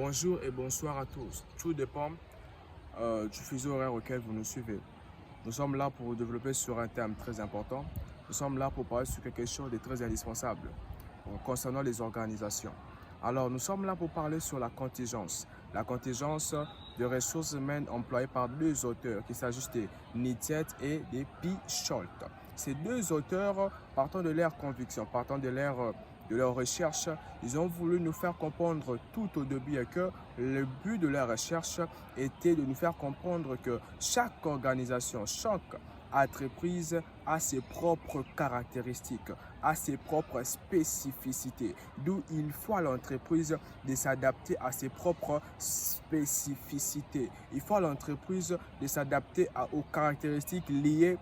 Bonjour et bonsoir à tous. Tout dépend du fuseau horaire auquel vous nous suivez. Nous sommes là pour vous développer sur un thème très important. Nous sommes là pour parler sur quelque chose de très indispensable concernant les organisations. Alors, nous sommes là pour parler sur la contingence. La contingence de ressources humaines employée par deux auteurs, qu'il s'agisse de Nittet et de Picholt. Ces deux auteurs, partant de leur conviction, partant de leur recherche, ils ont voulu nous faire comprendre tout au début que le but de leur recherche était de nous faire comprendre que chaque organisation, chaque entreprise a ses propres caractéristiques, a ses propres spécificités, d'où il faut à l'entreprise de s'adapter à ses propres spécificités. Il faut à l'entreprise de s'adapter aux caractéristiques liées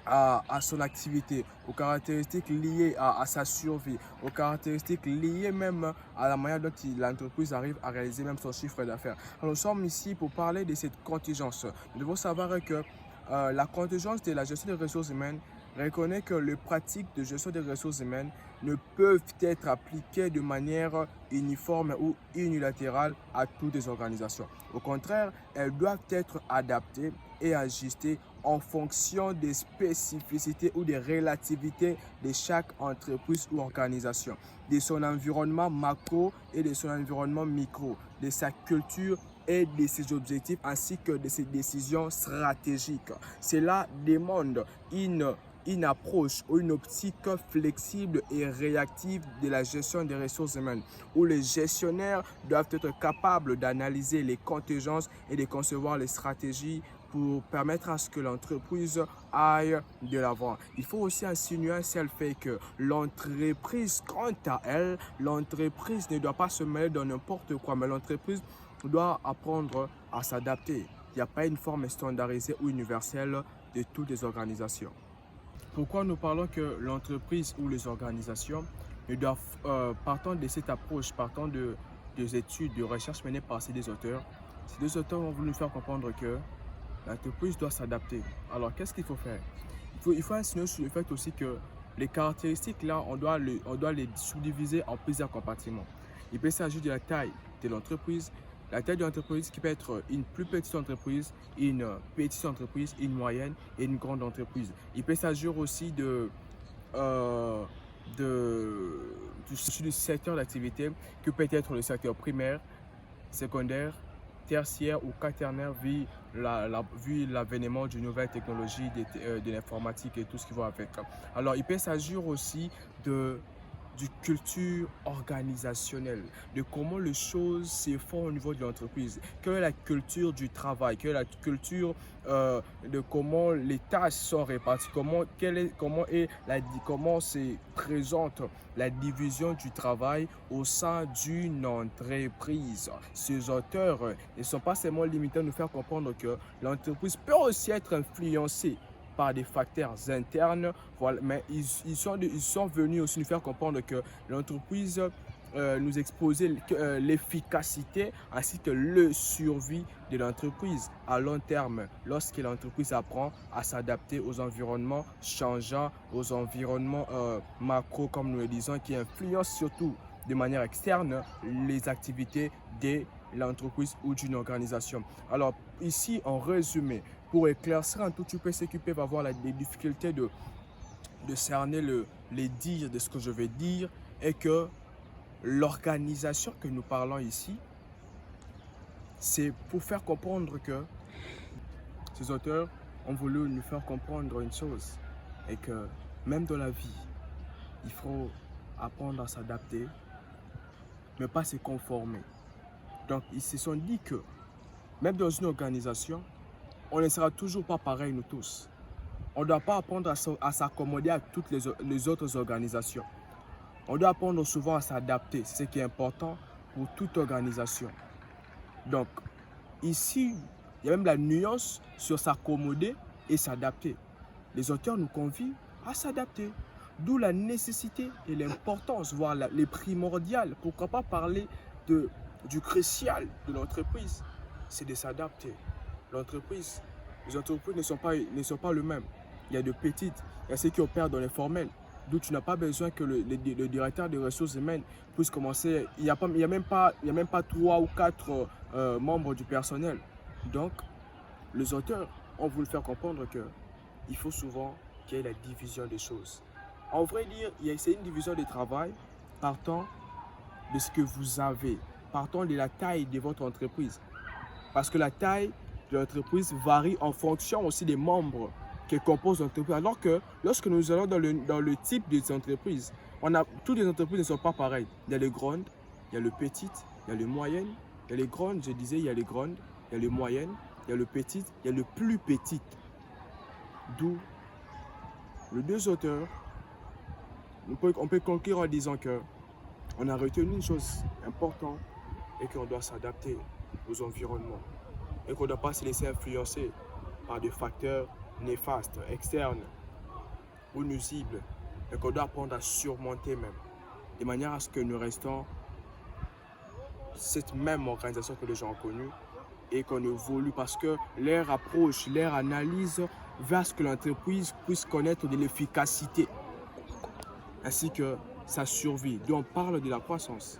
à son activité, aux caractéristiques liées à sa survie, aux caractéristiques liées même à la manière dont l'entreprise arrive à réaliser même son chiffre d'affaires. Alors nous sommes ici pour parler de cette contingence. Nous devons savoir que la contingence de la gestion des ressources humaines reconnaît que les pratiques de gestion des ressources humaines ne peuvent être appliquées de manière uniforme ou unilatérale à toutes les organisations. Au contraire, elles doivent être adaptées et ajustées en fonction des spécificités ou des relativités de chaque entreprise ou organisation, de son environnement macro et de son environnement micro, de sa culture et de ses objectifs ainsi que de ses décisions stratégiques. Cela demande une approche ou une optique flexible et réactive de la gestion des ressources humaines, où les gestionnaires doivent être capables d'analyser les contingences et de concevoir les stratégies pour permettre à ce que l'entreprise aille de l'avant. Il faut aussi insinuer un seul fait que l'entreprise, quant à elle, l'entreprise ne doit pas se mêler dans n'importe quoi, mais l'entreprise doit apprendre à s'adapter. Il n'y a pas une forme standardisée ou universelle de toutes les organisations. Pourquoi nous parlons que l'entreprise ou les organisations doivent, partant de cette approche, partant des études, de recherche menées par ces deux auteurs ont voulu nous faire comprendre que l'entreprise doit s'adapter. Alors, qu'est-ce qu'il faut faire? Il faut insinuer sur le fait aussi que les caractéristiques, là, on doit les subdiviser en plusieurs compartiments. Il peut s'agir de la taille de l'entreprise, la taille de l'entreprise qui peut être une plus petite entreprise, une petite entreprise, une moyenne et une grande entreprise. Il peut s'agir aussi du secteur d'activité qui peut être le secteur primaire, secondaire, tertiaire ou quaternaire vu l'avènement d'une nouvelle technologie de l'informatique et tout ce qui va avec. Alors, il peut s'agir aussi du culture organisationnelle, de comment les choses se font au niveau de l'entreprise. Quelle est la culture du travail? Quelle est la culture de comment les tâches sont réparties? Comment se présente la division du travail au sein d'une entreprise? Ces auteurs ne sont pas seulement limités à nous faire comprendre que l'entreprise peut aussi être influencée par des facteurs internes, voilà, mais ils sont venus aussi nous faire comprendre que l'entreprise nous exposait l'efficacité ainsi que le survie de l'entreprise à long terme lorsque l'entreprise apprend à s'adapter aux environnements changeants, aux environnements macro comme nous le disons, qui influencent surtout de manière externe les activités de l'entreprise ou d'une organisation. Alors ici, en résumé, pour éclaircir un tout petit peu ce qui peuvent avoir les difficultés de cerner les dires de ce que je vais dire, est que l'organisation que nous parlons ici, c'est pour faire comprendre que ces auteurs ont voulu nous faire comprendre une chose, et que même dans la vie, il faut apprendre à s'adapter, mais pas se conformer. Donc, ils se sont dit que même dans une organisation, on ne sera toujours pas pareil nous tous. On ne doit pas apprendre à s'accommoder à toutes les autres organisations. On doit apprendre souvent à s'adapter, c'est ce qui est important pour toute organisation. Donc, ici, il y a même la nuance sur s'accommoder et s'adapter. Les auteurs nous convient à s'adapter. D'où la nécessité et l'importance, voire les primordiales. Pourquoi pas parler du crucial de l'entreprise? C'est de s'adapter. Les entreprises ne sont pas les mêmes. Il y a de petites, il y a ceux qui opèrent dans l'informel, D'où tu n'as pas besoin que le directeur des ressources humaines puisse commencer. Il n'y a, il y a même pas 3 ou 4 membres du personnel. Donc, les auteurs ont voulu faire comprendre qu'il faut souvent qu'il y ait la division des choses. En vrai dire, c'est une division du travail partant de ce que vous avez, partant de la taille de votre entreprise. Parce que la taille de l'entreprise varie en fonction aussi des membres qui composent l'entreprise. Alors que lorsque nous allons dans le type des entreprises, toutes les entreprises ne sont pas pareilles. Il y a les grandes, il y a les petites, il y a les moyennes. Il y a les grandes, je disais, il y a les grandes, il y a les moyennes, il y a les petites, il y a les plus petites. D'où les deux auteurs, on peut conclure en disant qu'on a retenu une chose importante et qu'on doit s'adapter aux environnements et qu'on ne doit pas se laisser influencer par des facteurs néfastes, externes ou nuisibles et qu'on doit apprendre à surmonter même, de manière à ce que nous restons cette même organisation que les gens ont connue et qu'on évolue parce que leur approche, leur analyse va à ce que l'entreprise puisse connaître de l'efficacité ainsi que sa survie. Donc on parle de la croissance.